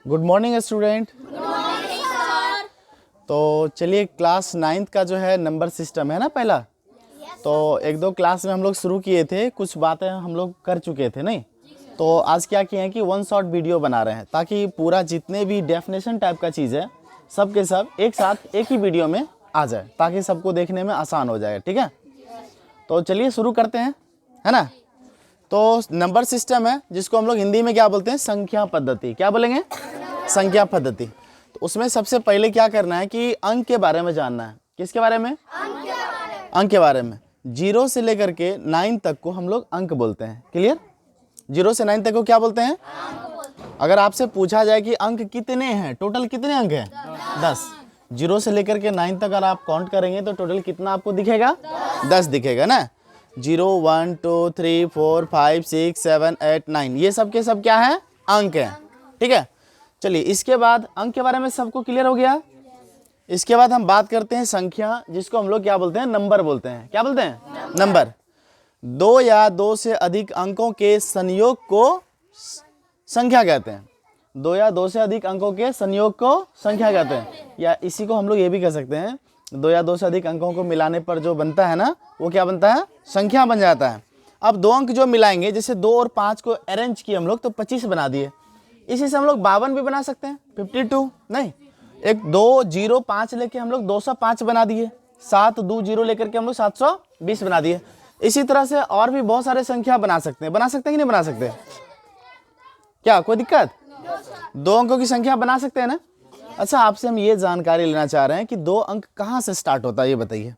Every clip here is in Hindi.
Good morning student. तो चलिए क्लास 9th का जो है नंबर सिस्टम है ना पहला, तो एक दो क्लास में हम लोग शुरू किए थे, कुछ बातें हम लोग कर चुके थे नहीं, तो आज क्या किए हैं कि वन शॉट वीडियो बना रहे हैं ताकि पूरा जितने भी डेफिनेशन टाइप का चीज़ है सब के सब एक साथ एक ही वीडियो में आ जाए ताकि सबको देखने में आसान हो जाए। ठीक है, तो चलिए शुरू करते हैं, है ना। तो नंबर सिस्टम है जिसको हम लोग हिंदी में क्या बोलते हैं, संख्या पद्धति। क्या बोलेंगे, संख्या पद्धति। तो उसमें सबसे पहले क्या करना है कि अंक के बारे में जानना है। किसके बारे में, अंक के बारे में। 0 से लेकर के 9 तक को हम लोग अंक बोलते हैं। क्लियर, 0 से 9 तक को क्या बोलते हैं, अगर आपसे पूछा जाए कि अंक कितने हैं, टोटल कितने अंक हैं, 10। 0 से लेकर के 9 तक अगर आप काउंट करेंगे तो टोटल कितना आपको दिखेगा, 10 दिखेगा ना। 0 1 2 3 4 5 6 7 8 9 ये सब के सब क्या है, अंक हैं। ठीक है, चलिए इसके बाद अंक के बारे में सबको क्लियर हो गया। इसके बाद हम बात करते हैं संख्या, जिसको हम लोग क्या बोलते हैं, नंबर बोलते हैं। क्या बोलते हैं, नंबर। 2 या 2 से अधिक अंकों के संयोग को संख्या कहते हैं। 2 या 2 से अधिक अंकों के संयोग को संख्या कहते हैं, या इसी को हम लोग ये भी कह सकते हैं 2 या 2 से अधिक अंकों को मिलाने पर जो बनता है ना, वो क्या बनता है, संख्या बन जाता है। अब 2 अंक जो मिलाएंगे, जैसे 2 और 5 को अरेंज किए हम लोग तो 25 बना दिए। इसी से हम लोग 52 भी बना सकते हैं, 52 नहीं, एक 2 0 5 लेके हम लोग 205 बना दिए। 7 2 0 लेकर के हम लोग 720 बना दिए। इसी तरह से और भी बहुत सारे संख्या बना सकते हैं कि नहीं बना सकते, क्या कोई दिक्कत, 2 अंकों की संख्या बना सकते हैं ना। अच्छा, आपसे हम ये जानकारी लेना चाह रहे हैं कि 2 अंक कहाँ से स्टार्ट होता है, ये बताइए।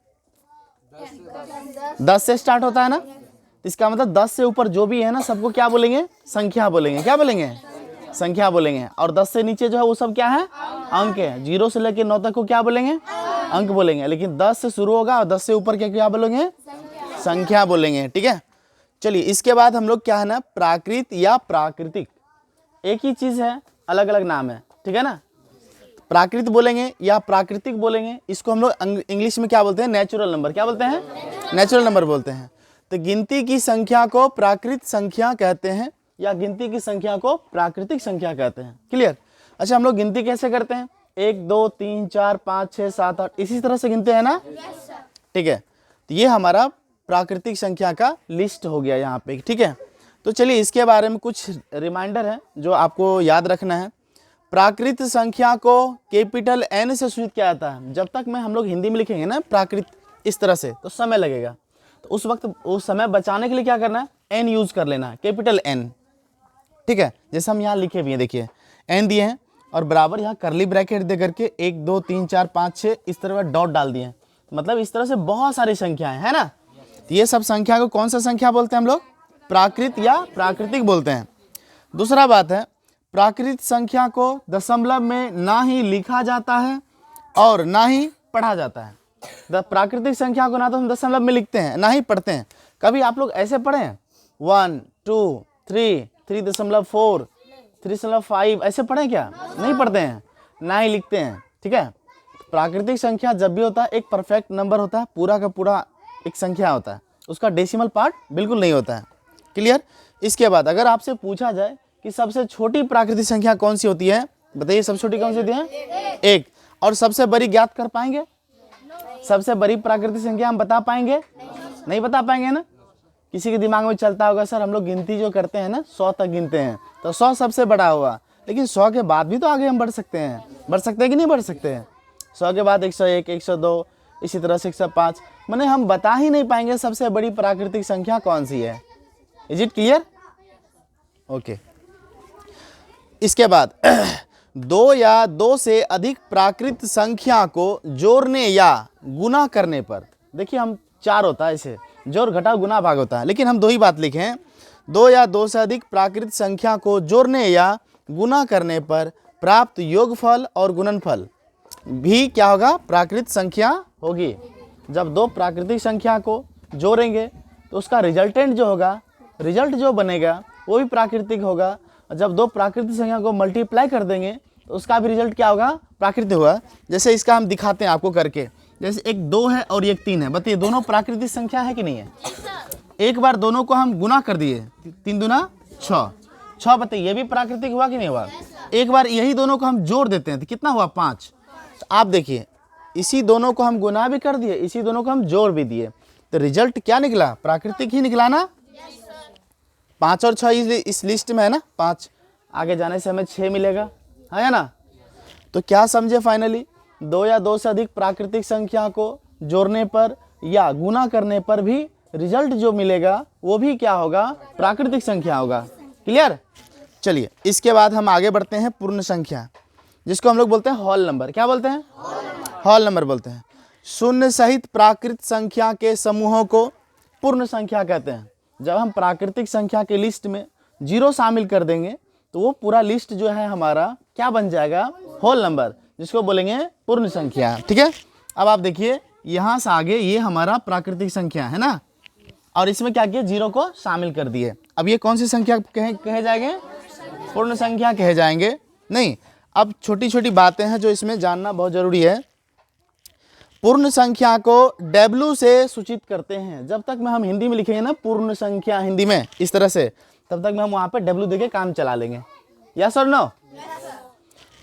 10 से स्टार्ट होता है ना, इसका मतलब 10 से ऊपर जो भी है ना सबको क्या बोलेंगे, संख्या बोलेंगे। क्या बोलेंगे, संख्या बोलेंगे। और 10 से नीचे जो है वो सब क्या है, अंक है। 0 से लेकर 9 तक को क्या बोलेंगे, अंक बोलेंगे। लेकिन 10 से शुरू होगा और 10 से ऊपर क्या बोलेंगे, संख्या बोलेंगे। ठीक है, चलिए इसके बाद हम लोग क्या है ना, प्राकृत या प्राकृतिक, एक ही चीज है, अलग अलग नाम है। ठीक है ना, प्राकृत बोलेंगे या प्राकृतिक बोलेंगे। इसको हम लोग इंग्लिश में क्या बोलते हैं, नेचुरल नंबर। क्या बोलते हैं, नेचुरल नंबर बोलते हैं। तो गिनती की संख्या को प्राकृत संख्या कहते हैं, या गिनती की संख्या को प्राकृतिक संख्या कहते हैं। क्लियर। अच्छा, हम लोग गिनती कैसे करते हैं, 1 2 3 4 5 6 7 8 इसी तरह से गिनते हैं ना। ठीक है, तो ये हमारा प्राकृतिक संख्या का लिस्ट हो गया यहाँ पे। ठीक है, तो चलिए इसके बारे में कुछ रिमाइंडर है जो आपको याद रखना है। प्राकृत संख्या को कैपिटल N से सूचित किया जाता है। जब तक हम लोग हिंदी में लिखेंगे ना प्राकृत इस तरह से तो समय लगेगा, तो उस वक्त उस समय बचाने के लिए क्या करना है, N यूज कर लेना है, कैपिटल N। ठीक है, जैसे हम यहाँ लिखे भी हैं, देखिए N दिए हैं और बराबर यहाँ करली ब्रैकेट दे करके 1 2 3 4 5 6 इस तरह का डॉट डाल दिए हैं। मतलब इस तरह से बहुत सारी संख्याएं है ना। तो ये सब संख्या को कौन सा संख्या बोलते हैं हम लोग, प्राकृत या प्राकृतिक बोलते हैं। दूसरा बात है, प्राकृत संख्या को दशमलव में ना ही लिखा जाता है और ना ही पढ़ा जाता है। प्राकृतिक संख्या को ना तो हम दशमलव में लिखते हैं ना ही पढ़ते हैं। कभी आप लोग ऐसे पढ़े हैं 1 2 3 3.4 3.5 ऐसे पढ़े क्या, नहीं पढ़ते हैं, ना ही लिखते हैं। ठीक है, प्राकृतिक संख्या जब भी होता है एक परफेक्ट नंबर होता है, पूरा का पूरा एक संख्या होता है, उसका डेसिमल पार्ट बिल्कुल नहीं होता है। क्लियर। इसके बाद अगर आपसे पूछा जाए कि सबसे छोटी प्राकृतिक संख्या कौन सी होती है, बताइए सबसे छोटी कौन सी होती है, 1। और सबसे बड़ी ज्ञात कर पाएंगे, सबसे बड़ी प्राकृतिक संख्या हम बता पाएंगे, नहीं बता पाएंगे ना। किसी के दिमाग में चलता होगा सर हम लोग गिनती जो करते हैं ना 100 तक गिनते हैं, तो 100 सबसे बड़ा हुआ, लेकिन 100 के बाद भी तो आगे हम बढ़ सकते हैं कि नहीं बढ़ सकते हैं। 100 के बाद 101 102 इसी तरह से 105, मैंने हम बता ही नहीं पाएंगे सबसे बड़ी प्राकृतिक संख्या कौन सी है। Is it clear, okay. इसके बाद 2 या 2 से अधिक प्राकृत संख्या को जोड़ने या गुना करने पर, देखिए हम 4 होता है, इसे जोड़ घटा गुना भाग होता है, लेकिन हम 2 ही बात लिखे हैं। 2 या 2 से अधिक प्राकृत संख्या को जोड़ने या गुना करने पर प्राप्त योगफल और गुणनफल भी क्या होगा, प्राकृत संख्या होगी। जब 2 प्राकृतिक संख्या को जोड़ेंगे तो उसका रिजल्टेंट जो होगा, रिजल्ट जो बनेगा वो भी प्राकृतिक होगा। जब 2 प्राकृतिक संख्या को मल्टीप्लाई कर देंगे तो उसका भी रिजल्ट क्या होगा, प्राकृतिक होगा। जैसे इसका हम दिखाते हैं आपको करके, जैसे एक 2 है और एक 3 है, बताइए दोनों प्राकृतिक संख्या है कि नहीं है। एक बार दोनों को हम गुना कर दिए, 3 दूना 6, 6 बताइए, ये भी प्राकृतिक हुआ कि नहीं हुआ? एक बार यही दोनों को हम जोड़ देते हैं तो कितना हुआ? 5। तो आप देखिए इसी दोनों को हम गुना भी कर दिए, इसी दोनों को हम जोड़ भी दिए, तो रिजल्ट क्या निकला? प्राकृतिक ही निकला ना। 5 और 6 इस लिस्ट में है ना, 5 आगे जाने से हमें 6 मिलेगा, है ना। तो क्या समझे फाइनली, 2 या 2 से अधिक प्राकृतिक संख्या को जोड़ने पर या गुना करने पर भी रिजल्ट जो मिलेगा वो भी क्या होगा? प्राकृतिक संख्या होगा। क्लियर? चलिए इसके बाद हम आगे बढ़ते हैं पूर्ण संख्या, जिसको हम लोग बोलते हैं होल नंबर। क्या बोलते हैं? होल नंबर बोलते हैं। शून्य सहित प्राकृत संख्या के समूहों को पूर्ण संख्या कहते हैं। जब हम प्राकृतिक संख्या के लिस्ट में 0 शामिल कर देंगे तो वो पूरा लिस्ट जो है हमारा क्या बन जाएगा? होल नंबर, जिसको बोलेंगे पूर्ण संख्या। ठीक है, अब आप देखिए यहाँ से आगे ये हमारा प्राकृतिक संख्या है ना, और इसमें क्या किया? 0 को शामिल कर दिए। अब ये कौन सी संख्या कहे जाएंगे? पूर्ण संख्या कहे जाएंगे। नहीं, अब छोटी छोटी बातें हैं जो इसमें जानना बहुत जरूरी है। पूर्ण संख्या को W से सूचित करते हैं। जब तक में हम हिंदी में लिखेंगे ना पूर्ण संख्या हिंदी में इस तरह से, तब तक में हम वहाँ पे W देके काम चला लेंगे। यस और नो?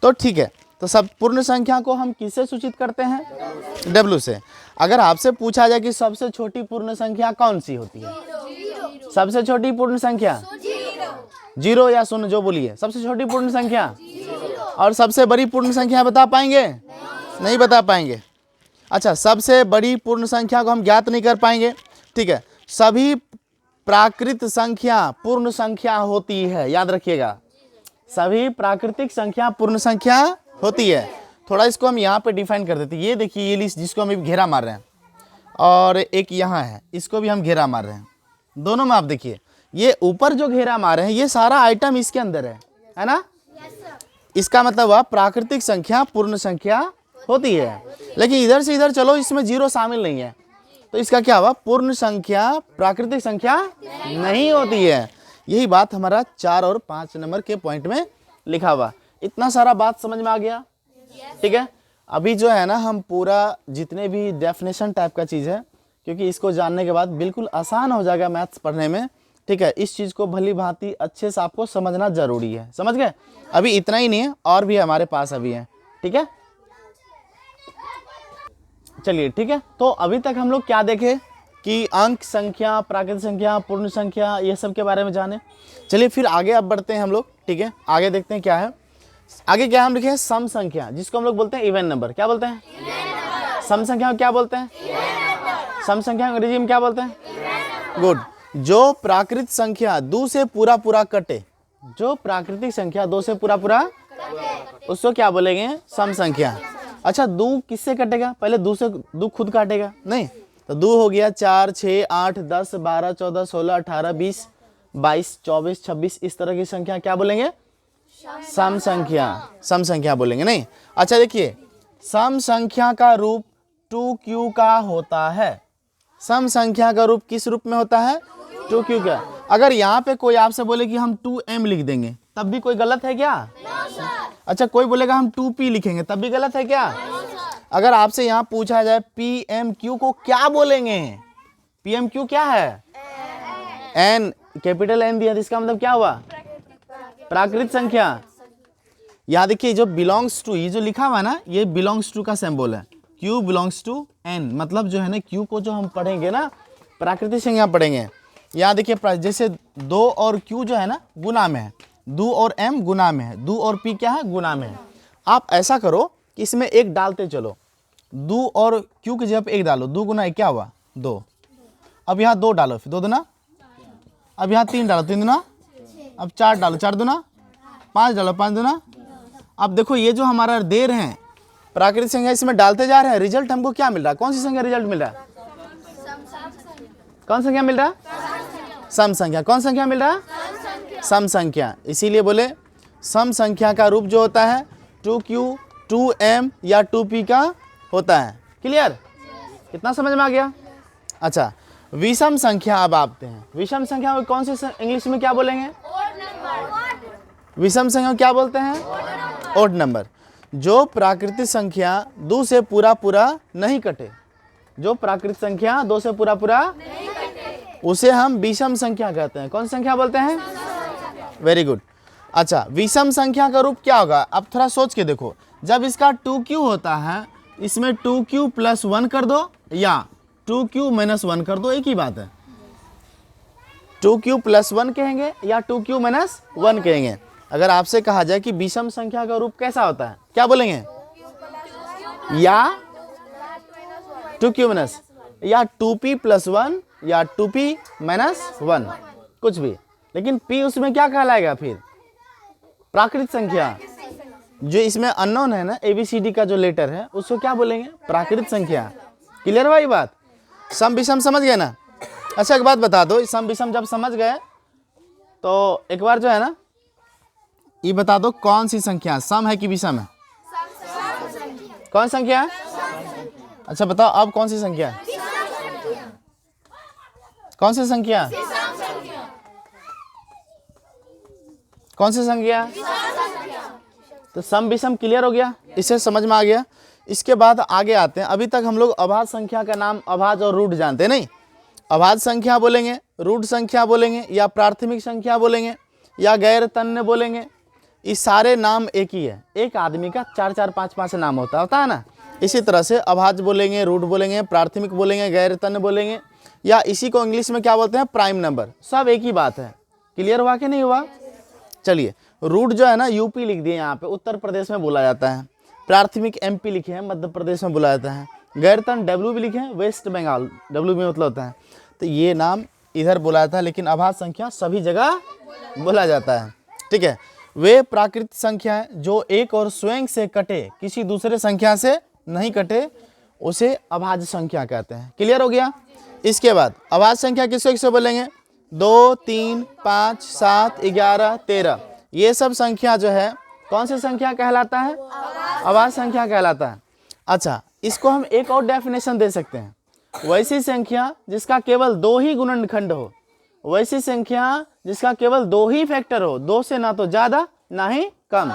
तो ठीक है, तो सब पूर्ण संख्या को हम किससे सूचित करते हैं? W से। अगर आपसे पूछा जाए कि सबसे छोटी पूर्ण संख्या कौन सी होती है? सबसे छोटी पूर्ण संख्या 0 या 0 जो बोलिए, सबसे छोटी पूर्ण संख्या। और सबसे बड़ी पूर्ण संख्या बता पाएंगे? नहीं बता पाएंगे। अच्छा, सबसे बड़ी पूर्ण संख्या को हम ज्ञात नहीं कर पाएंगे। ठीक है, सभी प्राकृत संख्या पूर्ण संख्या होती है, याद रखिएगा, सभी प्राकृतिक संख्या पूर्ण संख्या होती है। थोड़ा इसको हम यहाँ पे डिफाइन कर देते हैं। ये देखिए ये लिस्ट जिसको हम घेरा मार रहे हैं, और एक यहाँ है, इसको भी हम घेरा मार रहे हैं। दोनों में आप देखिए ये ऊपर जो घेरा मार रहे हैं ये सारा आइटम इसके अंदर है ना। इसका मतलब हुआ प्राकृतिक संख्या पूर्ण संख्या होती है। लेकिन इधर से इधर चलो, इसमें 0 शामिल नहीं है, तो इसका क्या हुआ? पूर्ण संख्या प्राकृतिक संख्या नहीं होती है। यही बात हमारा 4 और 5 नंबर के पॉइंट में लिखा हुआ। इतना सारा बात समझ में आ गया? ठीक है, अभी जो है ना हम पूरा जितने भी डेफिनेशन टाइप का चीज़ है, क्योंकि इसको जानने के बाद बिल्कुल आसान हो जाएगा मैथ्स पढ़ने में। ठीक है, इस चीज़ को भली भांति अच्छे से आपको समझना जरूरी है। समझ गए? अभी इतना ही नहीं है, और भी हमारे पास अभी है। ठीक है, चलिए ठीक है। तो अभी तक हम लोग क्या देखे कि अंक संख्या, प्राकृतिक संख्या, पूर्ण संख्या, ये सब के बारे में जाने। चलिए फिर आगे अब बढ़ते हैं हम लोग। ठीक है, आगे देखते हैं क्या है। आगे क्या हम लिखे हैं? सम संख्या, जिसको हम लोग बोलते हैं इवन नंबर। क्या बोलते हैं? सम संख्या क्या बोलते हैं? सम संख्या अंग्रेजी में क्या बोलते हैं? गुड। जो प्राकृतिक संख्या 2 से पूरा पूरा कटे, जो प्राकृतिक संख्या 2 से पूरा पूरा, उसको क्या बोलेंगे? सम संख्या। अच्छा, 2 किससे कटेगा? पहले 2 से 2 खुद काटेगा नहीं, तो 2 हो गया 4, 6, 8, 10, 12, 14, 16, 18, 20, 22, 24, 26, इस तरह की संख्या क्या बोलेंगे? सम संख्या। सम संख्या बोलेंगे नहीं। अच्छा देखिए, सम संख्या का रूप 2q का होता है। सम संख्या का रूप किस रूप में होता है? 2q का। अगर यहाँ पे कोई आपसे बोले कि हम 2m लिख देंगे, तब भी कोई गलत है क्या? अच्छा, कोई बोलेगा हम 2p लिखेंगे, तब भी गलत है क्या? अगर आपसे यहाँ पूछा जाए PMQ को क्या बोलेंगे? PMQ क्या है? n, कैपिटल N दिया, इसका मतलब क्या हुआ? प्राकृतिक संख्या। यहाँ देखिए जो बिलोंग्स टू, ये जो लिखा हुआ है ना, ये बिलोंग्स टू का सिंबल है। Q बिलोंग्स टू N, मतलब जो है ना Q को जो हम पढ़ेंगे ना प्राकृतिक संख्या पढ़ेंगे। यहाँ देखिए जैसे 2 और Q जो है ना गुना में है, 2 और M गुना में है, 2 और P क्या है? गुना में है। आप ऐसा करो कि इसमें 1 डालते चलो, 2 और Q की जगह पे 1 डालो, 2 गुना 1 क्या हुआ? 2। अब यहाँ 2 डालो, फिर 2 दूना, अब यहाँ 3 डालो, 3 दूना, अब 4 डालो, 4 दूना, 5 डालो, 5 दूना। अब देखो ये जो हमारा दे रहे हैं प्राकृतिक संख्या, इसमें डालते जा रहे हैं, रिजल्ट हमको क्या मिल रहा है? कौन सी संख्या रिजल्ट मिल रहा है? कौन संख्या मिल रहा है? सम संख्या। कौन संख्या मिल रहा है? सम संख्या। इसीलिए बोले सम संख्या का रूप जो होता है 2q, 2m या 2p का होता है। क्लियर? कितना समझ में आ गया? अच्छा, विषम संख्या अब आते हैं। विषम संख्या में कौन सी इंग्लिश में क्या बोलेंगे? विषम संख्या क्या बोलते हैं? Odd number. जो प्राकृतिक संख्या 2 से पूरा पूरा नहीं कटे, जो प्राकृतिक संख्या 2 से पूरा पूरा, उसे हम विषम संख्या कहते हैं। कौन संख्या बोलते हैं? Very good. अच्छा, विषम संख्या का रूप क्या होगा? अब थोड़ा सोच के देखो, जब इसका 2q होता है, इसमें 2q + 1 कर दो या 2q - 1 कर दो, एक ही बात है। 2q + 1 कहेंगे या 2q - 1 कहेंगे। अगर आपसे कहा जाए कि विषम संख्या का रूप कैसा होता है, क्या बोलेंगे? या 2q - या 2p + 1 या 2p - 1, कुछ भी, लेकिन p उसमें क्या कहलाएगा फिर? प्राकृत संख्या। जो इसमें अननोन है ना, ABCD का जो लेटर है, उसको क्या बोलेंगे? प्राकृत संख्या। क्लियर भाई बात? सम विषम समझ गए ना? अच्छा, एक बात बता दो, सम विषम जब समझ गए तो एक बार जो है ना, ये बता दो कौन सी संख्या सम है कि विषम है? कौन संख्या है? अच्छा बताओ, अब कौन सी संख्या है? कौन सी संख्या? कौन सी संख्या? तो सम विषम क्लियर हो गया, इससे समझ में आ गया। इसके बाद आगे आते हैं। अभी तक हम लोग अभाज्य संख्या का नाम अभाज्य और रूट जानते हैं, नहीं? अभाज्य संख्या बोलेंगे, रूट संख्या बोलेंगे, या प्राथमिक संख्या बोलेंगे, या गैर तन्य बोलेंगे। ये सारे नाम एक ही है। एक आदमी का 4-4, 5-5 नाम होता है ना। इसी तरह से अभाज्य बोलेंगे, रूट बोलेंगे, प्राथमिक बोलेंगे, गैर तन्य बोलेंगे, या इसी को इंग्लिश में क्या बोलते हैं? Prime number. सब एक ही बात है। क्लियर हुआ कि नहीं हुआ? चलिए, रूट जो है ना यूपी लिख दिए, यहाँ पे उत्तर प्रदेश में बोला जाता है। प्राथमिक MP लिखे हैं, मध्य प्रदेश में बोला जाता है। गैरतन W भी लिखे हैं, वेस्ट बंगाल, W में मतलब होता है। तो ये नाम इधर बोला जाता है, लेकिन अभाज्य संख्या सभी जगह बोला जाता है। ठीक है, वे प्राकृत संख्या है जो एक और स्वयं से कटे, किसी दूसरे संख्या से नहीं कटे, उसे अभाज्य संख्या कहते हैं। क्लियर हो गया? इसके बाद अभाज्य संख्या किसको बोलेंगे? 2, 3, 5, 7, 11, 13, ये सब संख्या जो है कौन सी संख्या कहलाता है? अभाज्य संख्या कहलाता है। अच्छा, इसको हम एक और डेफिनेशन दे सकते हैं। वैसी संख्या जिसका केवल 2 ही गुणनखंड हो, वैसी संख्या जिसका केवल 2 ही फैक्टर हो, 2 से ना तो ज्यादा ना ही कम।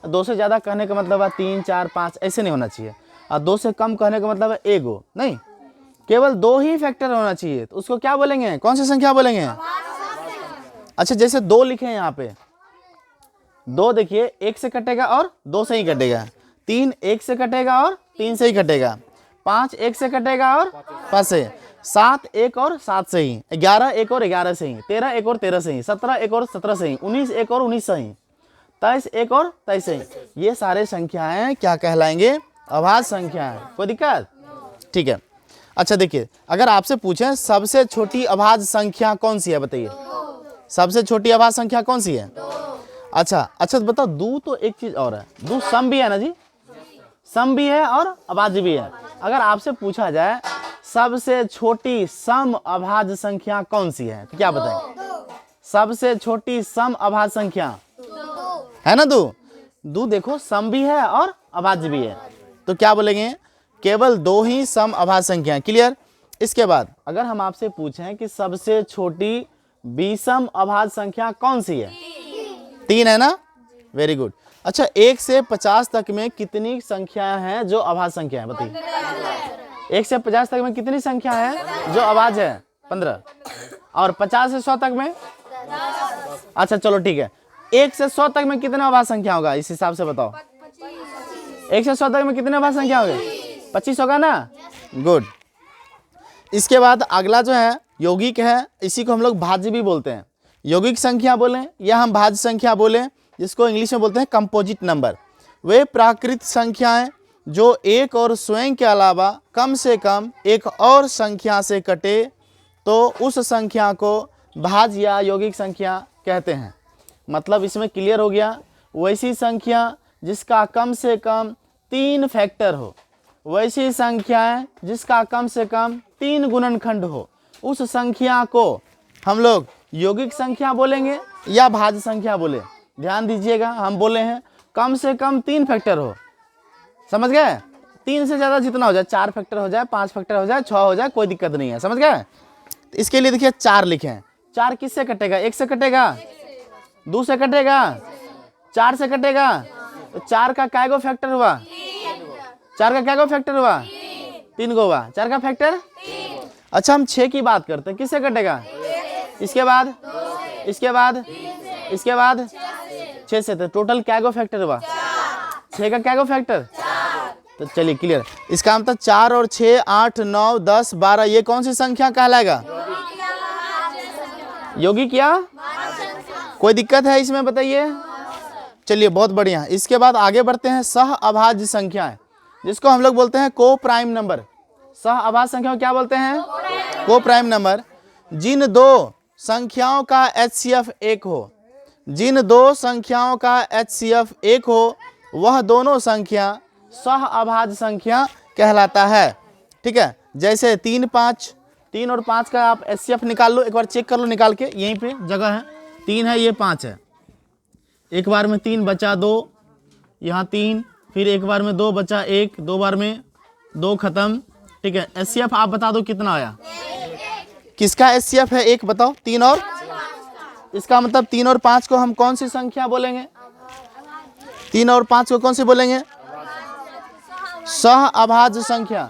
2 से ज्यादा कहने का मतलब है 3, 4, 5 ऐसे नहीं होना चाहिए, और 2 से कम कहने का मतलब है 1 नहीं, केवल 2 ही फैक्टर होना चाहिए। तो उसको क्या बोलेंगे? कौन सी संख्या बोलेंगे? अच्छा, जैसे 2 लिखे हैं यहाँ पे, 2 देखिए 1 से कटेगा और 2 से ही कटेगा। 3 1 से कटेगा और 3 से ही कटेगा। 5 1 से कटेगा और 5 से। 7 1 और 7 से ही। 11 1 और 11 से ही। 13 1 और 13 से ही। 17 1 और 17 से ही। 19 1 और 19 से ही। 23 1 और 23 से ही। ये सारे संख्याएं क्या कहलाएंगे? अभाज्य संख्या है। कोई दिक्कत? ठीक है। अच्छा देखिए, अगर आपसे पूछें सबसे छोटी अभाज्य संख्या कौन सी है, बताइए। सबसे छोटी अभाज्य संख्या कौन सी है? अच्छा तो बताओ, दो तो एक चीज और है, दो सम भी है ना जी, सम भी है और अभाज्य भी है। अगर आपसे पूछा जाए सबसे छोटी सम अभाज्य संख्या कौन सी है, तो क्या बताएं? सबसे छोटी सम अभाज्य संख्या है ना, दो देखो, सम भी है और अभाज्य भी है, तो क्या बोलेंगे? केवल 2 ही सम अभाज्य संख्या। क्लियर? इसके बाद अगर हम आपसे पूछें कि सबसे छोटी विषम अभाज्य संख्या कौन सी है? 3 है ना, वेरी गुड। अच्छा, 1 से 50 तक में कितनी संख्या है जो अभाज्य संख्या है, बताइए। 1 से 50 तक में कितनी संख्या है जो अभाज्य है? 15। और 50 से 100 तक में? अच्छा चलो ठीक है, 1 से 100 तक में कितना अभाज्य संख्या होगा, इस हिसाब से बताओ। 1 से 100 तक में कितने अभाज्य संख्या होगी? 25 होगा ना, गुड। इसके बाद अगला जो है यौगिक है, इसी को हम लोग भाज्य भी बोलते हैं। यौगिक संख्या बोलें या हम भाज्य संख्या बोलें, जिसको इंग्लिश में बोलते हैं कंपोजिट नंबर। वे प्राकृत संख्याएं जो एक और स्वयं के अलावा कम से कम एक और संख्या से कटे, तो उस संख्या को भाज्य या यौगिक संख्या कहते हैं। मतलब इसमें क्लियर हो गया, वैसी संख्या जिसका कम से कम 3 फैक्टर हो, वैसी संख्याएं जिसका कम से कम 3 गुणनखंड हो, उस संख्या को हम लोग यौगिक संख्या बोलेंगे या भाज्य संख्या बोले। ध्यान दीजिएगा, हम बोले हैं कम से कम 3 फैक्टर हो, समझ गए? 3 से ज़्यादा जितना हो जाए, 4 फैक्टर हो जाए, 5 फैक्टर हो जाए, 6 हो जाए, कोई दिक्कत नहीं है, समझ गए? तो इसके लिए देखिए 4 लिखे हैं। 4 किससे कटेगा? 1 से कटेगा, 2 से कटेगा, 4 से कटेगा। तो 4 का काय गो फैक्टर हुआ? 4 का क्या गो फैक्टर हुआ? 3 गो हुआ। 4 का फैक्टर। अच्छा, हम 6 की बात करते हैं, किससे कटेगा? इसके बाद, इसके बाद, इसके बाद 6 से, तो टोटल क्या गो फैक्टर हुआ? 6 का क्या गो फैक्टर? तो चलिए क्लियर। इसका मतलब 4 और 6 8 9 10 12, ये कौन सी संख्या कहलाएगा? योगी क्या? कोई दिक्कत है इसमें बताइए? चलिए बहुत बढ़िया। इसके बाद आगे बढ़ते हैं सह अभाज्य संख्याएं, जिसको हम लोग बोलते हैं को प्राइम नंबर। सह अभाज्य संख्या क्या बोलते हैं? को प्राइम नंबर। जिन दो संख्याओं का HCF 1 हो, जिन दो संख्याओं का HCF 1 हो, वह दोनों संख्या सह अभाज्य संख्या कहलाता है। ठीक है, जैसे 3 5, 3 और 5 का आप HCF निकाल लो, एक बार चेक कर लो निकाल के, यहीं पे जगह है। 3 है, ये 5 है, एक बार में 3 बचा 2, यहाँ 3, फिर एक बार में 2 बचा 1, 2 बार में 2 खत्म। ठीक है, HCF आप बता दो कितना आया? किसका HCF है 1 बताओ? 3 और, इसका मतलब 3 और 5 को हम कौन सी संख्या बोलेंगे? 3 और 5 को कौन सी बोलेंगे? सह अभाज्य संख्या।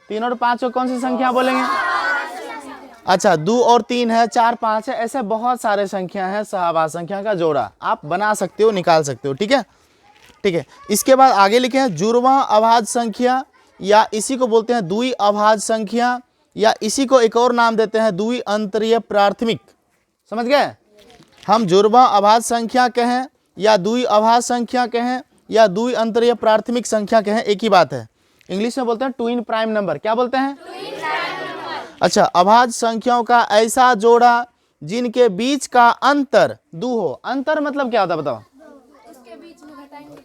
3 और 5 को कौन सी संख्या बोलेंगे? अच्छा, 2 और 3 है, 4 5 है, ऐसे बहुत सारे संख्या है सह अभाज्य संख्या का जोड़ा आप बना सकते हो, निकाल सकते हो। ठीक है, ठीक है। इसके बाद आगे लिखे हैं जुड़वां अभाज्य संख्या, या इसी को बोलते हैं द्वि अभाज्य संख्या, या इसी को एक और नाम देते हैं द्वि अंतरीय प्राथमिक। समझ गए? हम जुड़वां अभाज्य संख्या कहें या द्वि अभाज्य संख्या कहें या द्वि अंतरीय प्राथमिक संख्या कहें, एक ही बात है। इंग्लिश में बोलते हैं ट्विन प्राइम नंबर। क्या बोलते हैं? अच्छा, अभाज्य संख्याओं का ऐसा जोड़ा जिनके बीच का अंतर 2 हो। अंतर मतलब क्या होता है बताओ?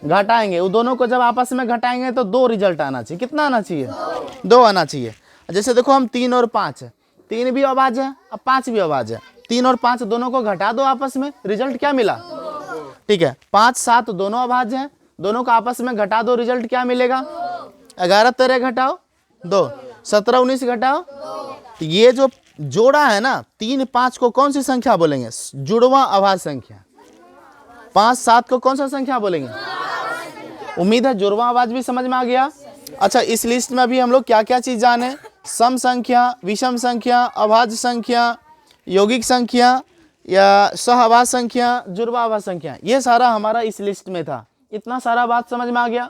घटाएंगे, वो दोनों को जब आपस में घटाएंगे तो 2 रिजल्ट आना चाहिए। कितना आना चाहिए? 2 आना चाहिए। जैसे देखो हम 3 और 5 है, 3 भी अभाज्य है और 5 भी अभाज्य है। 3 और 5 दोनों को घटा दो आपस में, रिजल्ट क्या मिला? ठीक है, 5 7 दोनों अभाज्य हैं, दोनों को आपस में घटा दो, रिजल्ट क्या मिलेगा? 11 13 घटाओ 2, 17 19 घटाओ। ये जो जोड़ा है ना 3 5 को कौन सी संख्या बोलेंगे? जुड़वां अभाज्य संख्या। 5 7 को कौन सा संख्या बोलेंगे? उम्मीद है जुड़वां अभाज्य भी समझ में आ गया। अच्छा, इस लिस्ट में अभी हम लोग क्या क्या चीज जाने? सम संख्या, विषम संख्या, अभाज्य संख्या, यौगिक संख्या या सह अभाज्य संख्या, जुड़वां अभाज्य संख्या, ये सारा हमारा इस लिस्ट में था। इतना सारा बात समझ में आ गया?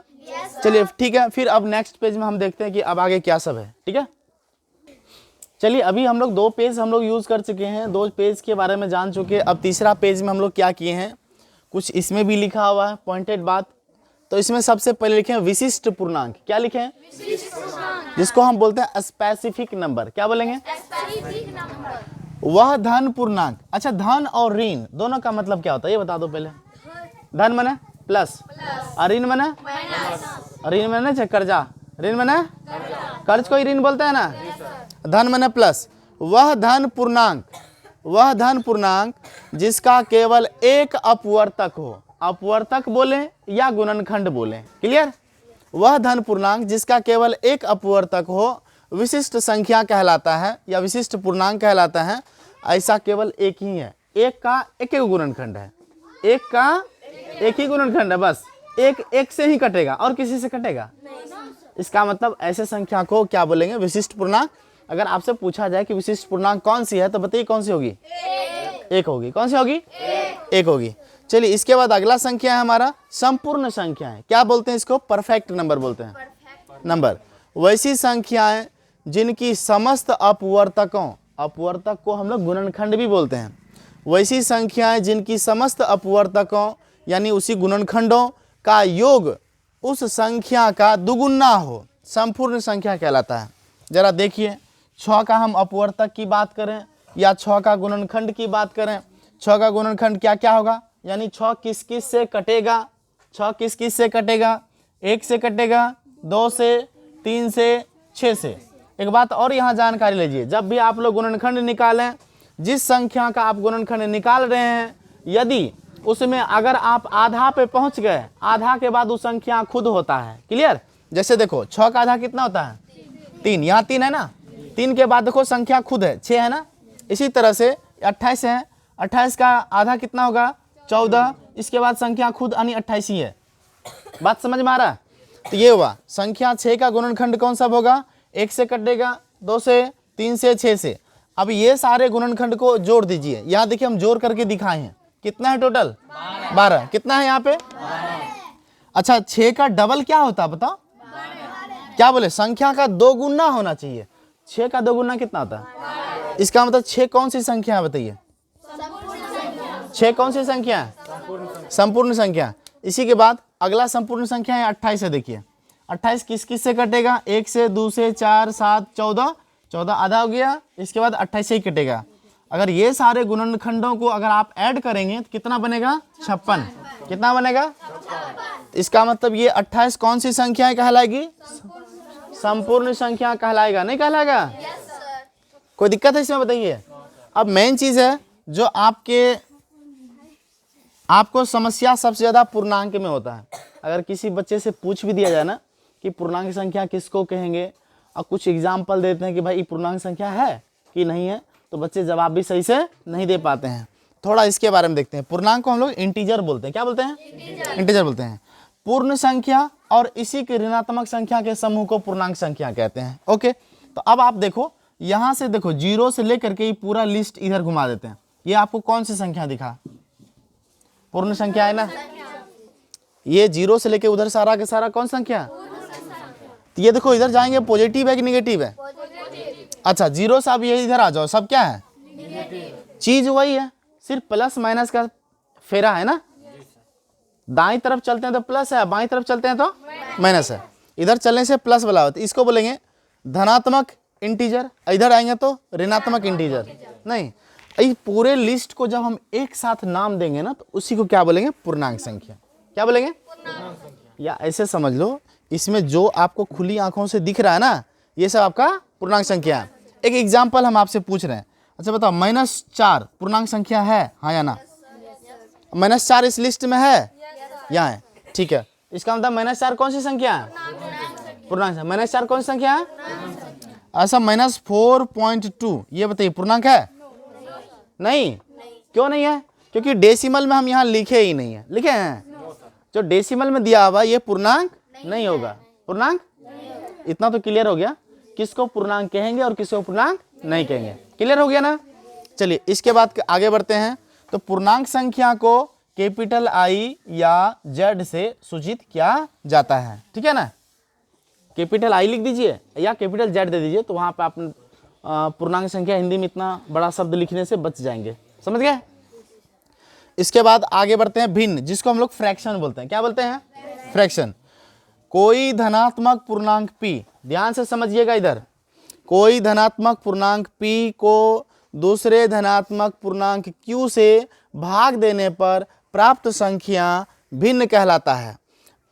चलिए ठीक है, फिर अब नेक्स्ट पेज में हम देखते हैं कि अब आगे क्या सब है। ठीक है, चलिए अभी हम लोग 2 पेज हम लोग यूज कर चुके हैं, 2 पेज के बारे में जान चुके हैं। अब तीसरा पेज में हम लोग क्या किए हैं, कुछ इसमें भी लिखा हुआ है पॉइंटेड बात। तो इसमें सबसे पहले लिखे हैं विशिष्ट पूर्णांक। क्या लिखे हैं? जिसको हम बोलते हैं स्पेसिफिक नंबर। क्या बोलेंगे? वह धन पूर्णांक। अच्छा, धन और ऋण दोनों का मतलब क्या होता है ये बता दो पहले। धन मने प्लस और ऋण मने ऋण मने कर्जा, ऋण मने कर्ज को ही ऋण बोलते हैं ना। धन मने प्लस। वह धन पूर्णांक, वह धन पूर्णांक जिसका केवल एक अपवर्तक हो। अपवर्तक बोले या गुणनखंड बोले, क्लियर? वह धन पूर्णांक जिसका केवल एक अपवर्तक हो विशिष्ट संख्या कहलाता है या विशिष्ट पूर्णांक कहलाता है। ऐसा केवल एक ही है, एक का एक गुणनखंड है, एक का एक ही गुणनखंड है, बस एक से ही कटेगा और किसी से कटेगा। इसका मतलब ऐसे संख्या को क्या बोलेंगे? विशिष्ट पूर्णांक। अगर आपसे पूछा जाए कि विशिष्ट पूर्णांक कौन सी है तो बताइए कौन सी होगी? एक होगी। कौन सी होगी? एक होगी। चलिए इसके बाद अगला संख्या है हमारा संपूर्ण संख्या है। क्या बोलते हैं इसको? परफेक्ट नंबर बोलते हैं। नंबर वैसी संख्याएं जिनकी समस्त अपवर्तकों, अपवर्तक को हम लोग गुणनखंड भी बोलते हैं, वैसी संख्याएं जिनकी समस्त अपवर्तकों यानी उसी गुणनखंडों का योग उस संख्या का दुगुना हो, संपूर्ण संख्या कहलाता है। जरा देखिए, 6 का हम अपवर्तक की बात करें या 6 का गुणनखंड की बात करें, 6 का गुणनखंड क्या क्या होगा? यानी 6 किस किस से कटेगा? 6 किस किस से कटेगा? 1 से कटेगा, 2 से, 3 से, 6 से। एक बात और यहाँ जानकारी लीजिए, जब भी आप लोग गुणनखंड निकालें, जिस संख्या का आप गुणनखंड निकाल रहे हैं, यदि उसमें अगर आप आधा पे पहुंच गए, आधा के बाद वो संख्या खुद होता है। क्लियर? जैसे देखो 6 का आधा कितना होता है? 3। यहाँ 3 है ना, 3 के बाद देखो संख्या खुद है 6 है ना। इसी तरह से 28 है, 28 का आधा कितना होगा? 14। इसके बाद संख्या खुद यानी 28 ही है। बात समझ में आ रहा है? तो ये हुआ संख्या 6 का गुणनखंड कौन सा होगा? 1 से कटेगा, 2 से, 3 से, 6 से। अब ये सारे गुणनखंड को जोड़ दीजिए। यहाँ देखिए हम जोड़ करके दिखाए हैं। कितना है टोटल? 12। कितना है यहाँ पे? अच्छा 6 का डबल क्या होता है बताओ? क्या बोले? संख्या का 2 गुना होना चाहिए। 6 का 2 गुना कितना होता है? इसका मतलब 6 कौन सी संख्या है बताइए? 6 कौन सी संख्या है? संपूर्ण संख्या। इसी के बाद अगला संपूर्ण संख्या है 28 है। देखिए 28 किस किस से कटेगा? 1 से, 2 से, 4, 7, 14, 14 आधा हो गया। इसके बाद 28 से ही कटेगा। अगर ये सारे गुणनखंडों को अगर आप ऐड करेंगे तो कितना बनेगा? 56। कितना बनेगा? इसका मतलब ये 28 कौन सी संख्या कहलाएगी? संपूर्ण संख्या कहलाएगा, नहीं कहलाएगा? कोई दिक्कत है इसमें बताइए? अब मेन चीज है जो आपको समस्या सबसे ज्यादा पूर्णांक में होता है। अगर किसी बच्चे से पूछ भी दिया जाए ना कि पूर्णांक संख्या किसको कहेंगे, और कुछ एग्जाम्पल देते हैं कि भाई पूर्णांक संख्या है कि नहीं है, तो बच्चे जवाब भी सही से नहीं दे पाते हैं। थोड़ा इसके बारे में देखते हैं। पूर्णांक को हम लोग इंटीजर बोलते हैं। क्या बोलते हैं? इंटीजर बोलते हैं। पूर्ण संख्या और इसी के ऋणात्मक संख्या के समूह को पूर्णांक संख्या कहते हैं। ओके, तो अब आप देखो, यहां से देखो 0 से लेकर के ये पूरा लिस्ट इधर घुमा देते हैं। ये आपको कौन सी संख्या दिखा? पूर्ण संख्या है ना? ये 0 से लेकर उधर सारा के सारा कौन संख्या? तो ये देखो इधर जाएंगे पॉजिटिव है कि निगेटिव है? अच्छा 0 से अब ये इधर आ जाओ, सब क्या है? चीज वही है, सिर्फ प्लस माइनस का फेरा है ना। दाईं तरफ चलते हैं तो प्लस है, बाईं तरफ चलते हैं तो माइनस है। इधर चलने से प्लस वाला होता है, इसको बोलेंगे धनात्मक इंटीजर। इधर आएंगे तो ऋणात्मक इंटीजर। नहीं, इस पूरे लिस्ट को जब हम एक साथ नाम देंगे ना तो उसी को क्या बोलेंगे? पूर्णांक संख्या। क्या बोलेंगे? या ऐसे समझ लो, इसमें जो आपको खुली आंखों से दिख रहा है ना, ये सब आपका पूर्णांक संख्या है। एक एग्जाम्पल हम आपसे पूछ रहे हैं। अच्छा बताओ, -4 पूर्णांक संख्या है, हाँ या ना? -4 इस लिस्ट में है, यहाँ है, ठीक है। इसका मतलब -4 कौन सी संख्या है? पूर्णांक। -4 कौन सी संख्या है? ऐसा -4.2 ये बताइए पूर्णांक है? नहीं। क्यों नहीं है? क्योंकि डेसिमल में हम यहाँ लिखे ही नहीं है। लिखे हैं? जो डेसिमल में दिया हुआ ये पूर्णांक नहीं होगा। पूर्णांक, इतना तो क्लियर हो गया किसको पूर्णांक कहेंगे और किसको पूर्णांक नहीं कहेंगे। क्लियर हो गया ना? चलिए इसके बाद आगे बढ़ते हैं। तो पूर्णांक संख्या को कैपिटल I या Z से सूचित किया जाता है, ठीक है ना। कैपिटल I लिख दीजिए या कैपिटल Z दे दीजिए, तो वहां पे आप पूर्णांक संख्या हिंदी में इतना बड़ा शब्द लिखने से बच जाएंगे। समझ गए? इसके बाद आगे बढ़ते हैं भिन्न, जिसको हम लोग फ्रैक्शन बोलते हैं। क्या बोलते हैं? फ्रैक्शन। कोई धनात्मक पूर्णांक P, ध्यान से समझिएगा इधर, कोई धनात्मक पूर्णांक P को दूसरे धनात्मक पूर्णांक Q से भाग देने पर प्राप्त संख्या भिन्न कहलाता है।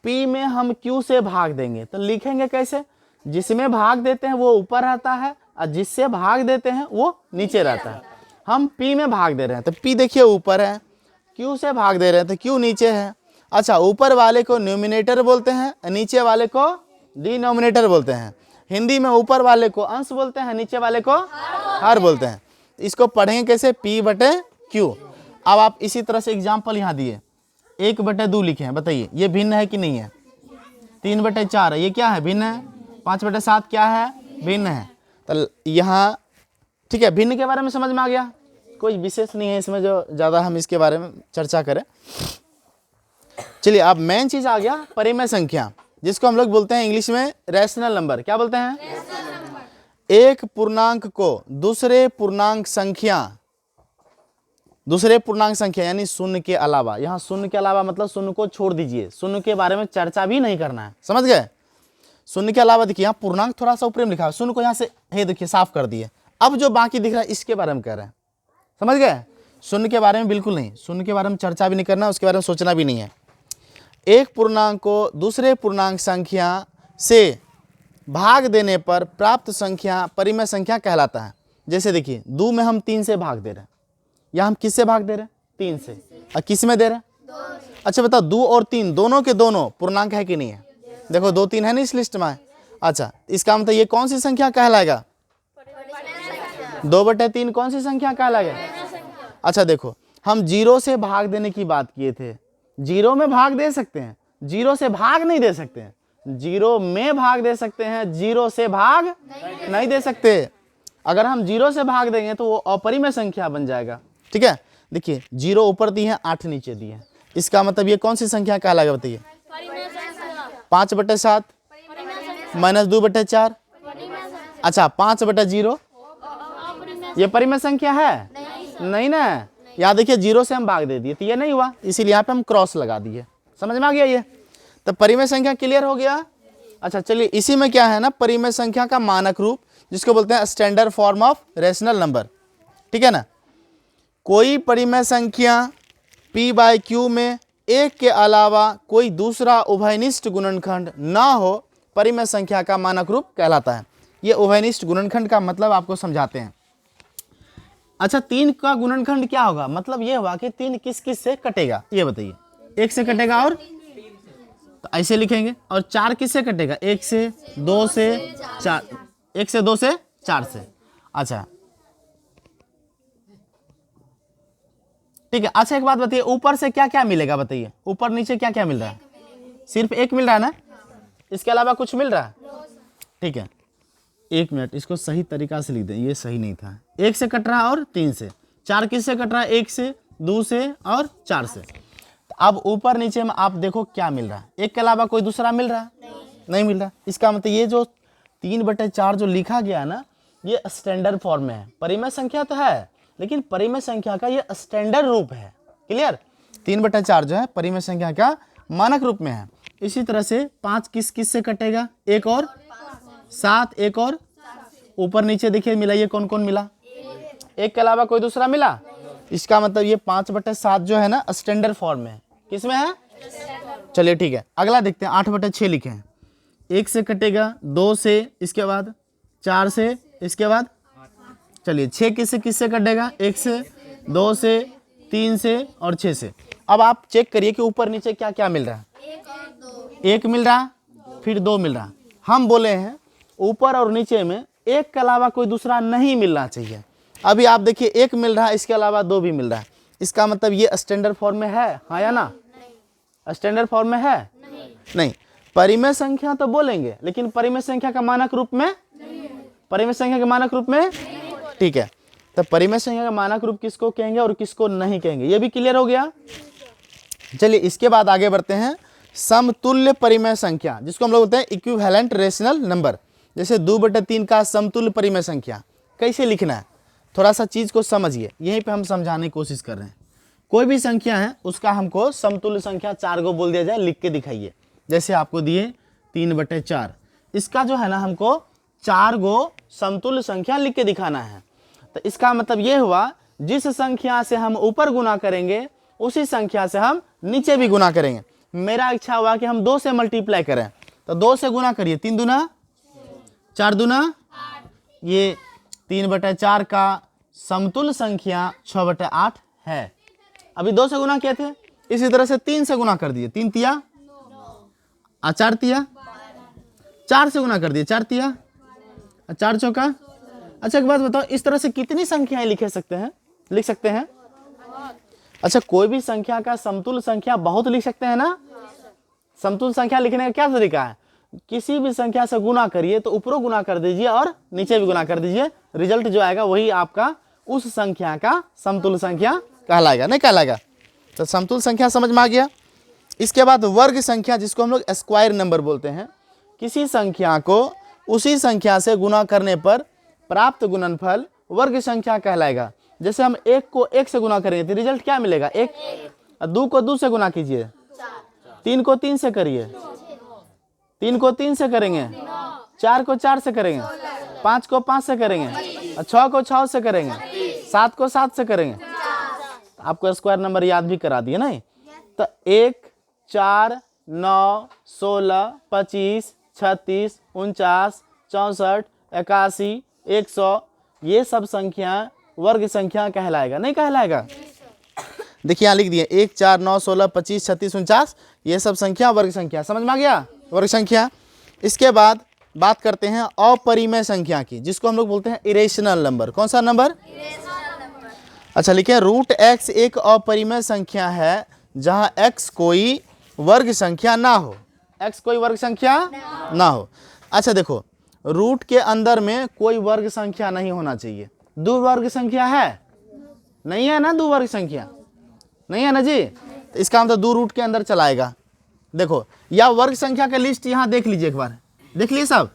P में हम Q से भाग देंगे तो लिखेंगे कैसे? जिसमें भाग देते हैं वो ऊपर रहता है और जिससे भाग देते हैं वो नीचे रहता है। हम P में भाग दे रहे हैं तो P देखिए ऊपर है, Q से भाग दे रहे हैं तो Q नीचे है। अच्छा, ऊपर वाले को न्यूमिनेटर बोलते हैं, नीचे वाले को डिनोमिनेटर बोलते हैं। हिंदी में ऊपर वाले को अंश बोलते हैं, नीचे वाले को हर बोलते हैं। इसको पढ़ेंगे कैसे? P/Q। अब आप इसी तरह से एग्जाम्पल यहाँ दिए, 1/2 लिखे हैं, बताइए ये भिन्न है कि नहीं है? 3/4 है, ये क्या है? भिन्न है। 5/7 क्या है? भिन्न है। तो यहाँ ठीक है, भिन्न के बारे में समझ में आ गया। कोई विशेष नहीं है इसमें जो ज़्यादा हम इसके बारे में चर्चा करें। चलिए अब मेन चीज़ आ गया परिमेय संख्या, जिसको हम लोग बोलते हैं इंग्लिश में रैशनल नंबर। क्या बोलते हैं? एक पूर्णांक को दूसरे पूर्णांक संख्या यानी शून्य के अलावा, यहाँ शून्य के अलावा मतलब शून्य को छोड़ दीजिए, शून्य के बारे में चर्चा भी नहीं करना है। समझ गए? शून्य के अलावा देखिए यहाँ पूर्णांक थोड़ा सा ऊपर में लिखा है, शून्य को यहाँ से हे देखिए साफ कर दिए। अब जो बाकी दिख रहा है इसके बारे में कह रहे हैं। समझ गए? शून्य के बारे में बिल्कुल नहीं, शून्य के बारे में चर्चा भी नहीं करना, उसके बारे में सोचना भी नहीं है। एक पूर्णांक को दूसरे पूर्णांक संख्या से भाग देने पर प्राप्त संख्या परिमेय संख्या कहलाता है। जैसे देखिए 2 में हम 3 से भाग दे रहे हैं, या हम किससे भाग दे रहे हैं? 3 से। और किस में दे रहे हैं? अच्छा बताओ, 2 और 3 दोनों के दोनों पूर्णांक है कि नहीं है? देखो 2 3 है ना इस लिस्ट में। अच्छा, इसका मतलब ये कौन सी संख्या कहलाएगा? 2/3 कौन सी संख्या कहलाएगा? अच्छा देखो, हम 0 से भाग देने की बात किए थे। 0 में भाग दे सकते हैं, 0 से भाग नहीं दे सकते हैं। 0 में भाग दे सकते हैं, 0 से भाग नहीं दे सकते। अगर हम 0 से भाग देंगे तो वो अपरिमेय संख्या बन जाएगा। ठीक है, देखिए 0 ऊपर दी है, 8 नीचे दी है, इसका मतलब ये कौन सी संख्या कहलाएगा बताइए? 5/7 -2/4। अच्छा 5/0 ये परिमेय संख्या है? नहीं ना, यहाँ देखिए 0 से हम भाग दे दिए तो ये नहीं हुआ, इसीलिए यहाँ पे हम क्रॉस लगा दिए। समझ में आ गया ये? तो परिमेय संख्या क्लियर हो गया। अच्छा चलिए, इसी में क्या है ना, परिमेय संख्या का मानक रूप, जिसको बोलते हैं standard form of rational number, ठीक है ना। कोई परिमेय संख्या p/q में एक के अलावा कोई दूसरा उभयनिष्ठ गुणनखंड ना हो, परिमेय संख्या का मानक रूप कहलाता है। ये उभयनिष्ठ गुणनखंड का मतलब आपको समझाते हैं। अच्छा 3 का गुणनखंड क्या होगा? मतलब ये हुआ कि 3 किस किस से कटेगा, ये बताइए। 1 से कटेगा, और तो ऐसे लिखेंगे। और 4 किस से कटेगा? 1 से, 2 से, 4, 1 से, 2 से, 4 से। अच्छा ठीक है। अच्छा एक बात बताइए, ऊपर से क्या क्या मिलेगा बताइए? ऊपर नीचे क्या क्या मिल रहा है? सिर्फ 1 मिल रहा है ना, इसके अलावा कुछ मिल रहा है? ठीक है, 1 मिनट, इसको सही तरीका से लिख दें, ये सही नहीं था। 1 से कट रहा है और 3 से। 4 किस से कट रहा है? 1 से, 2 से और 4 से। अब ऊपर नीचे में आप देखो क्या मिल रहा है? 1 के अलावा कोई दूसरा मिल रहा है? नहीं मिल रहा। इसका मतलब ये जो 3/4 जो लिखा गया ना, ये स्टैंडर्ड फॉर्म में है। परिमेय संख्या तो है, लेकिन परिमेय संख्या का ये स्टैंडर्ड रूप है। क्लियर? 3/4 जो है परिमेय संख्या का मानक रूप में है। इसी तरह से 5 किस किस से कटेगा? 1 और 7, 1 और ऊपर नीचे देखिए मिलाइए कौन कौन मिला? 1 के अलावा कोई दूसरा मिला? इसका मतलब ये 5/7 जो है ना स्टैंडर्ड फॉर्म में है। किसमें है? चलिए ठीक है, अगला देखते हैं। 8/6 लिखे हैं। 1 से कटेगा, 2 से, इसके बाद 4 से, इसके बाद चलिए 6 किस से कटेगा? 1 से, 2 से, 3 से और 6 से। अब आप चेक करिए कि ऊपर नीचे क्या क्या मिल रहा है। 1 मिल रहा, फिर 2 मिल रहा। हम बोले हैं ऊपर और नीचे में 1 के अलावा कोई दूसरा नहीं मिलना चाहिए। अभी आप देखिए 1 मिल रहा है, इसके अलावा 2 भी मिल रहा है। इसका मतलब ये स्टैंडर्ड फॉर्म में है, हाँ या ना? स्टैंडर्ड फॉर्म में है? नहीं। परिमेय संख्या तो बोलेंगे, लेकिन परिमेय संख्या का मानक रूप में? परिमेय संख्या के मानक रूप में? ठीक है, तो परिमेय संख्या का मानक रूप किसको कहेंगे और किसको नहीं कहेंगे, ये भी क्लियर हो गया। चलिए इसके बाद आगे बढ़ते हैं। समतुल्य परिमेय संख्या, जिसको हम लोग बोलते हैं इक्विवेलेंट रेशनल नंबर। जैसे 2/3 का समतुल्य परिमेय संख्या कैसे लिखना है, थोड़ा सा चीज को समझिए, यहीं पे हम समझाने की कोशिश कर रहे हैं। कोई भी संख्या है उसका हमको समतुल्य संख्या 4 को बोल दिया जाए, लिख के दिखाइए। जैसे आपको दिए 3/4, इसका जो है ना हमको 4 गो समतुल्य संख्या लिख के दिखाना है। तो इसका मतलब ये हुआ, जिस संख्या से हम ऊपर गुना करेंगे उसी संख्या से हम नीचे भी गुना करेंगे। मेरा इच्छा हुआ कि हम 2 से मल्टीप्लाई करें, तो 2 से गुना करिए, 3 दूना 4 दूना, ये 3/4 का समतुल्य संख्या 6/8 है। अभी 2 से गुना किए थे, इसी तरह से 3 से गुना कर दिए, 3 तिया 4 तिया, 4 से गुना कर दिए, 4 तिया 4 चौका। अच्छा एक बात बताओ, इस तरह से कितनी संख्याएं लिख सकते हैं? अच्छा कोई भी संख्या का समतुल्य संख्या बहुत लिख सकते हैं ना। समतुल्य संख्या लिखने का क्या तरीका है? किसी भी संख्या से गुना करिए तो ऊपरों गुना कर दीजिए और नीचे भी गुना कर दीजिए, रिजल्ट जो आएगा वही आपका उस संख्या का समतुल्य संख्या कहलाएगा, नहीं कहलाएगा? तो समतुल्य संख्या समझ में आ गया। इसके बाद वर्ग संख्या, जिसको हम लोग स्क्वायर नंबर बोलते हैं। किसी संख्या को उसी संख्या से गुना करने पर प्राप्त गुणनफल वर्ग संख्या कहलाएगा। जैसे हम 1 को 1 से गुना करेंगे तो रिजल्ट क्या मिलेगा? 1। 2 को 2 से गुना कीजिए, 3 को 3 से करिए, 3 को 3 से करेंगे, 4 को 4 से करेंगे, 5 को 5 से करेंगे, 6 को 6 से करेंगे, 7 को 7 से करेंगे। आपको स्क्वायर नंबर याद भी करा दिए नहीं? तो 1, 4, 9, 16, 25, 36, 49, 64, 81, 100, ये सब संख्या वर्ग संख्या कहलाएगा, नहीं कहलाएगा? देखिए यहाँ लिख दिए 1, 4, 9, 16, 25, 36, 49, ये सब संख्या वर्ग संख्या। समझ में आ गया? वर्ग संख्या। इसके बाद बात करते हैं अपरिमेय संख्या की, जिसको हम लोग बोलते हैं इरेशनल नंबर। कौन सा नंबर? अच्छा लिखिए, √x एक अपरिमेय संख्या है जहां x कोई वर्ग संख्या ना हो। x कोई वर्ग संख्या ना हो। अच्छा देखो, रूट के अंदर में कोई वर्ग संख्या नहीं होना चाहिए। 2 वर्ग संख्या है? नहीं है ना 2 वर्ग संख्या, नहीं है ना जी। तो इसका मतलब 2 रूट के अंदर चलाएगा। देखो या वर्ग संख्या का लिस्ट यहाँ देख लीजिए एक बार, देख लीजिए सब,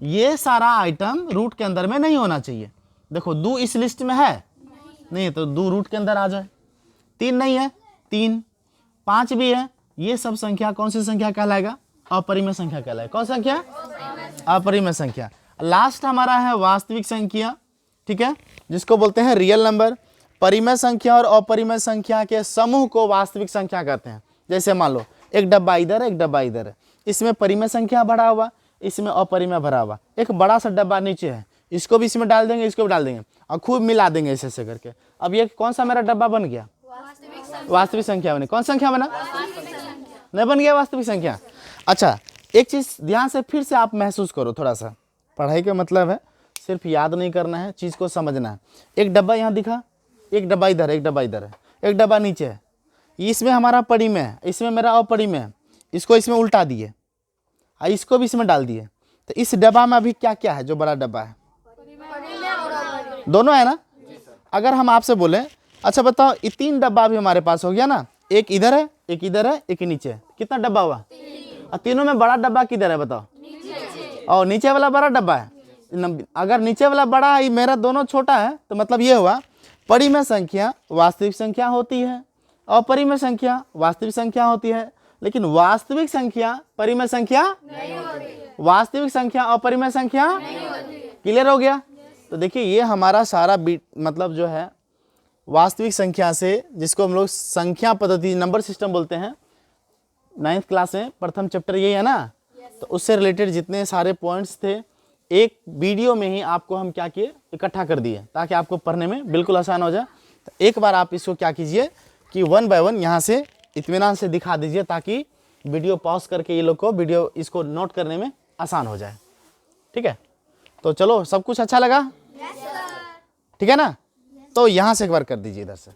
ये सारा आइटम रूट के अंदर में नहीं होना चाहिए। देखो 2 इस लिस्ट में है नहीं है, तो 2 रूट के अंदर आ जाए। 3 नहीं है, 3, 5 भी है, ये सब संख्या कौन सी संख्या कहलाएगा? अपरिमेय संख्या कहलाएगा। कौन संख्या? अपरिमेय संख्या। लास्ट हमारा है वास्तविक संख्या, ठीक है, जिसको बोलते हैं रियल नंबर। परिमेय संख्या और अपरिमेय संख्या के समूह को वास्तविक संख्या कहते हैं। जैसे मान लो एक डब्बा इधर है, एक डब्बा इधर है, इसमें परिमेय संख्या भरा हुआ, इसमें अपरिमेय भरा हुआ। एक बड़ा सा डब्बा नीचे है, इसको भी इसमें डाल देंगे, इसको भी डाल देंगे और खूब मिला देंगे ऐसे ऐसे करके। अब ये कौन सा मेरा डब्बा बन गया? वास्तविक संख्या बने। कौन संख्या बना? नहीं बन गया वास्तविक संख्या। अच्छा एक चीज ध्यान से फिर से आप महसूस करो, थोड़ा सा पढ़ाई का मतलब है सिर्फ याद नहीं करना है, चीज को समझना है। एक डब्बा यहाँ दिखा, एक डब्बा इधर है, एक डब्बा इधर है, एक डब्बा नीचे है, इसमें हमारा परिमेय है, इसमें मेरा अपरिमेय है, इसको इसमें उल्टा दिए और इसको भी इसमें डाल दिए। तो इस डब्बा में अभी क्या क्या है? जो बड़ा डब्बा है दोनों है ना। अगर हम आपसे बोले अच्छा बताओ ये 3 डब्बा भी हमारे पास हो गया ना, एक इधर है, एक इधर है, एक नीचे है, कितना डब्बा हुआ? और तीनों में बड़ा डब्बा किधर है बताओ? और नीचे वाला बड़ा डब्बा है। अगर नीचे वाला बड़ा है, मेरा दोनों छोटा है, तो मतलब ये हुआ परिमेय संख्या वास्तविक संख्या होती है, अपरिमेय संख्या वास्तविक संख्या होती है, लेकिन वास्तविक संख्या परिमेय संख्या नहीं होती, वास्तविक संख्या अपरिमेय संख्या नहीं होती। क्लियर हो गया? तो देखिए ये हमारा सारा मतलब जो है वास्तविक संख्या से, जिसको हम लोग संख्या पद्धति नंबर सिस्टम बोलते हैं, 9th क्लास में प्रथम चैप्टर यही है ना। तो उससे रिलेटेड जितने सारे पॉइंट्स थे एक वीडियो में ही आपको हम क्या किए, इकट्ठा कर दिए ताकि आपको पढ़ने में बिल्कुल आसान हो जाए। तो एक बार आप इसको क्या कीजिए कि 1 बाय 1 यहाँ से इत्मीनान से दिखा दीजिए ताकि वीडियो पॉज करके ये लोग को वीडियो इसको नोट करने में आसान हो जाए। ठीक है, तो चलो सब कुछ अच्छा लगा? ठीक है ना। तो यहाँ से एक बार कर दीजिए इधर से।